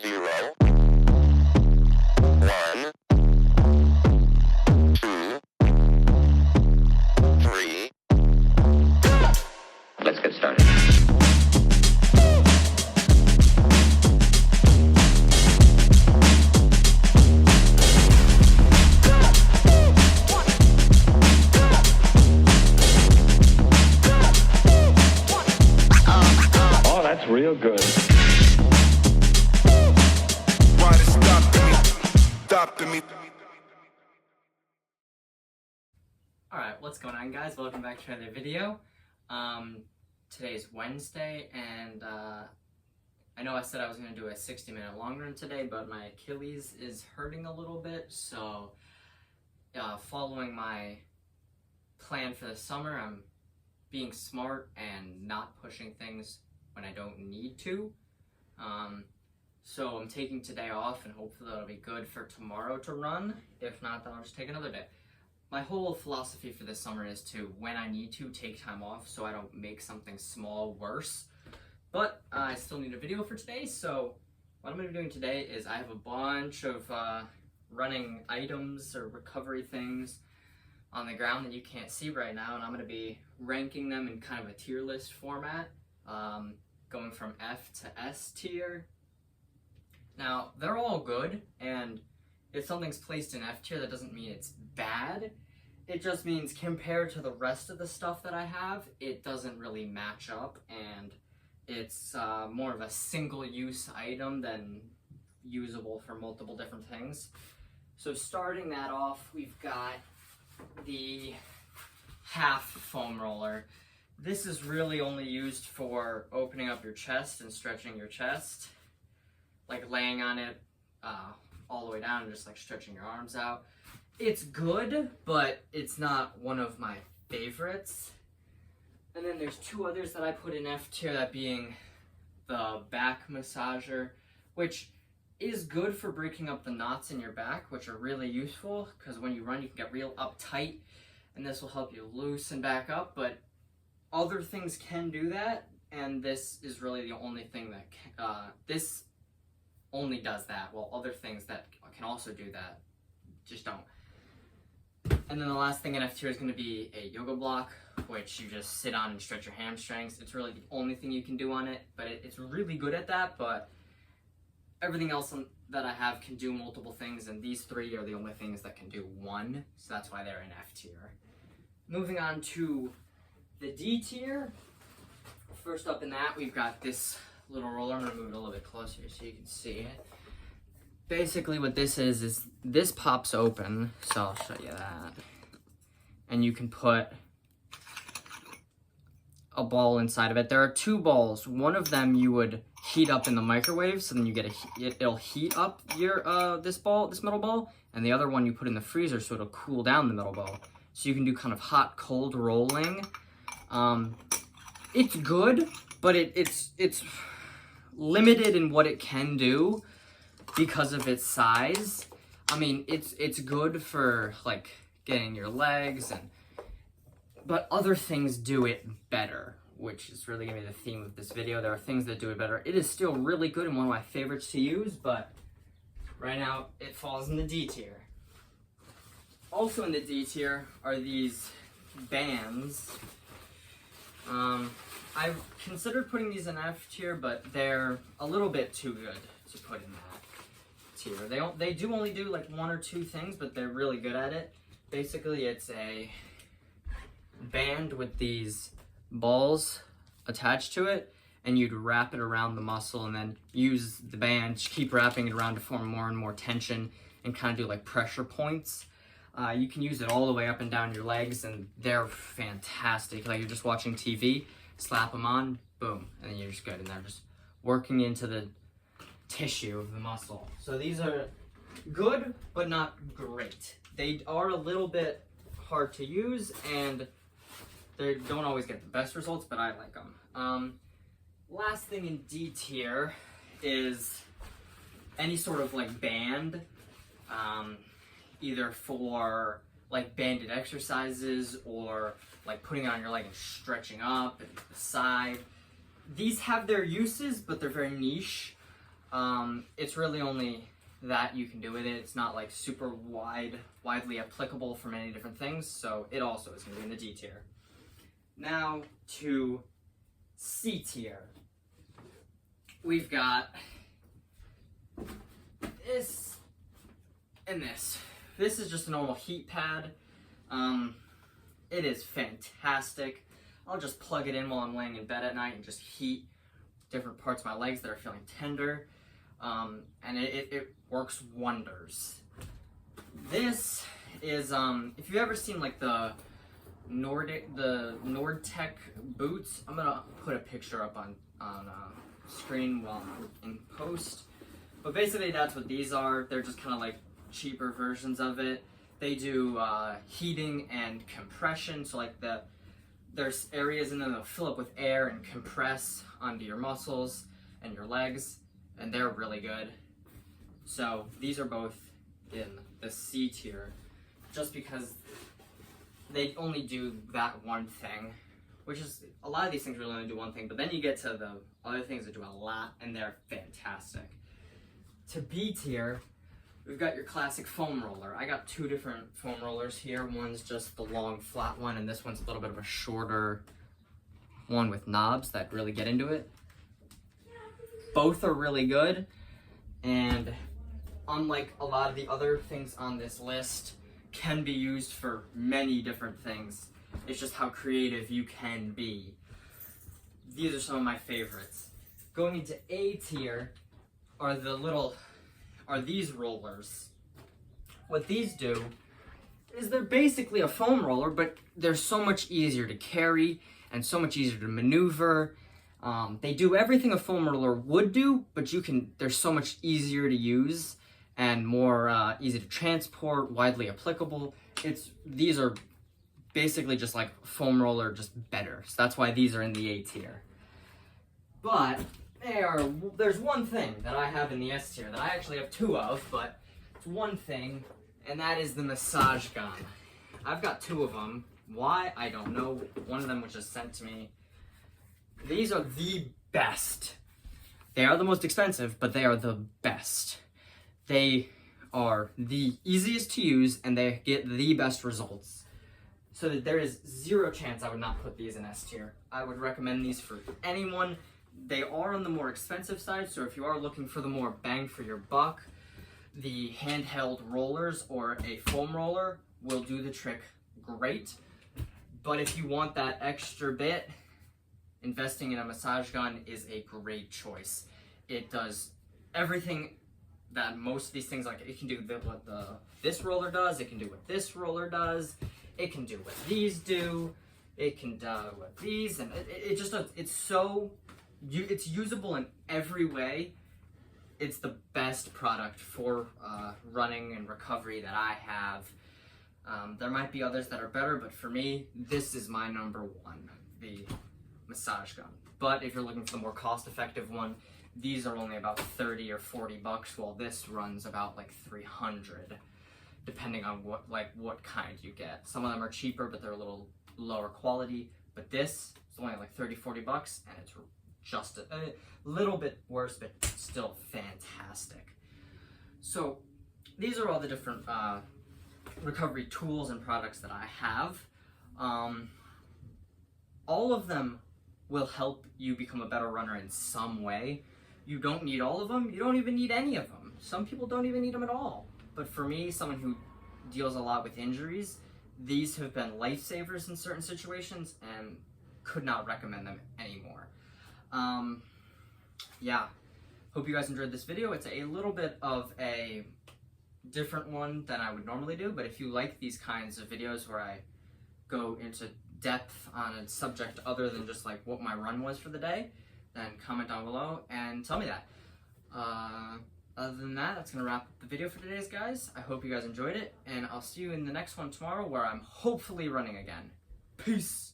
0, 1, 2, 3. Let's get started. Oh, that's real good. Why they stopping me? Alright, what's going on, guys? Welcome back to another video. Today's Wednesday, and I know I said I was going to do a 60-minute long run today, but my Achilles is hurting a little bit, so following my plan for the summer, I'm being smart and not pushing things when I don't need to. So I'm taking today off, and hopefully that'll be good for tomorrow to run. If not, then I'll just take another day. My whole philosophy for this summer is to, when I need to, take time off so I don't make something small worse. But I still need a video for today, so what I'm going to be doing today is I have a bunch of running items or recovery things on the ground that you can't see right now, and I'm going to be ranking them in kind of a tier list format, going from F to S tier. Now, they're all good, and if something's placed in F tier, that doesn't mean it's bad. It just means compared to the rest of the stuff that I have, it doesn't really match up, and it's more of a single-use item than usable for multiple different things. So starting that off, we've got the half foam roller. This is really only used for opening up your chest and stretching your chest, like laying on it all the way down and just like stretching your arms out. It's good, but it's not one of my favorites. And then there's two others that I put in F tier, that being the back massager, which is good for breaking up the knots in your back, which are really useful because when you run you can get real uptight, and this will help you loosen back up. But other things can do that, and this is really the only thing that this only does that, while other things that can also do that just don't. And then the last thing in F tier is going to be a yoga block, which you just sit on and stretch your hamstrings. It's really the only thing you can do on it, but it's really good at that. But everything else that I have can do multiple things, and these three are the only things that can do one, so that's why they're in F tier. Moving on to the D tier. First up in that, we've got this little roller. I'm going to move it a little bit closer so you can see it. Basically what this is this pops open, so I'll show you that. And you can put a ball inside of it. There are two balls. One of them you would heat up in the microwave, so then you get it'll heat up your this metal ball, and the other one you put in the freezer so it'll cool down the metal ball. So you can do kind of hot cold rolling. It's good, but it's limited in what it can do because of its size. I mean, it's good for like getting your legs, but other things do it better, which is really gonna be the theme of this video. There are things that do it better. It is still really good and one of my favorites to use, but right now it falls in the D tier. Also in the D tier are these bands. I've considered putting these in F tier, but they're a little bit too good to put in that tier. They do only do like one or two things, but they're really good at it. Basically, it's a band with these balls attached to it, and you'd wrap it around the muscle and then use the band, keep wrapping it around to form more and more tension and kind of do like pressure points. You can use it all the way up and down your legs, and they're fantastic. Like you're just watching TV, slap them on, boom, and then you're just good, and they're just working into the tissue of the muscle. So these are good, but not great. They are a little bit hard to use, and they don't always get the best results, but I like them. Last thing in D tier is any sort of like band, either for like banded exercises or like putting it on your leg and stretching up and the side. These have their uses, but they're very niche. It's really only that you can do with it. It's not like super widely applicable for many different things, so it also is going to be in the D tier. Now to C tier. We've got this and this. This is just a normal heat pad. It is fantastic. I'll just plug it in while I'm laying in bed at night and just heat different parts of my legs that are feeling tender. And it works wonders. This is, if you've ever seen like the Nordtech boots, I'm gonna put a picture up on screen while I'm in post. But basically that's what these are. They're just kind of like cheaper versions of it. They do heating and compression, so like there's areas in them that'll fill up with air and compress onto your muscles and your legs, and they're really good. So these are both in the C tier, just because they only do that one thing, which is, a lot of these things really only do one thing, but then you get to the other things that do a lot, and they're fantastic. To B tier, we've got your classic foam roller. I got two different foam rollers here. One's just the long flat one, and this one's a little bit of a shorter one with knobs that really get into it. Both are really good, and unlike a lot of the other things on this list, can be used for many different things. It's just how creative you can be. These are some of my favorites. Going into A tier are these rollers. What these do is they're basically a foam roller, but they're so much easier to carry and so much easier to maneuver. They do everything a foam roller would do, but they're so much easier to use and more easy to transport, widely applicable. These are basically just like foam roller, just better. So that's why these are in the A tier. But there's one thing that I have in the S tier that I actually have two of, but it's one thing, and that is the massage gun. I've got two of them. Why? I don't know. One of them was just sent to me. These are the best. They are the most expensive, but they are the best. They are the easiest to use, and they get the best results. So that there is zero chance I would not put these in S tier. I would recommend these for anyone. They are on the more expensive side, so if you are looking for the more bang for your buck, the handheld rollers or a foam roller will do the trick great. But if you want that extra bit, investing in a massage gun is a great choice. It does everything that most of these things, like it can do what this roller does, it can do what this roller does, it can do what these do, it can do what these, and it just does. It's usable in every way. It's the best product for running and recovery that I have. There might be others that are better, but for me, this is my number one, the massage gun. But if you're looking for the more cost-effective one, these are only about 30 or 40 bucks, while this runs about like 300, depending on what kind you get. Some of them are cheaper, but they're a little lower quality. But this is only like 30, 40 bucks, and it's just a little bit worse, but still fantastic. So these are all the different recovery tools and products that I have. All of them will help you become a better runner in some way. You don't need all of them. You don't even need any of them. Some people don't even need them at all. But for me, someone who deals a lot with injuries, these have been lifesavers in certain situations and could not recommend them anymore. Yeah, hope you guys enjoyed this video. It's a little bit of a different one than I would normally do, but if you like these kinds of videos where I go into depth on a subject other than just like what my run was for the day, then comment down below and tell me that. Other than that, that's gonna wrap up the video for today's guys. I hope you guys enjoyed it, and I'll see you in the next one tomorrow where I'm hopefully running again. Peace!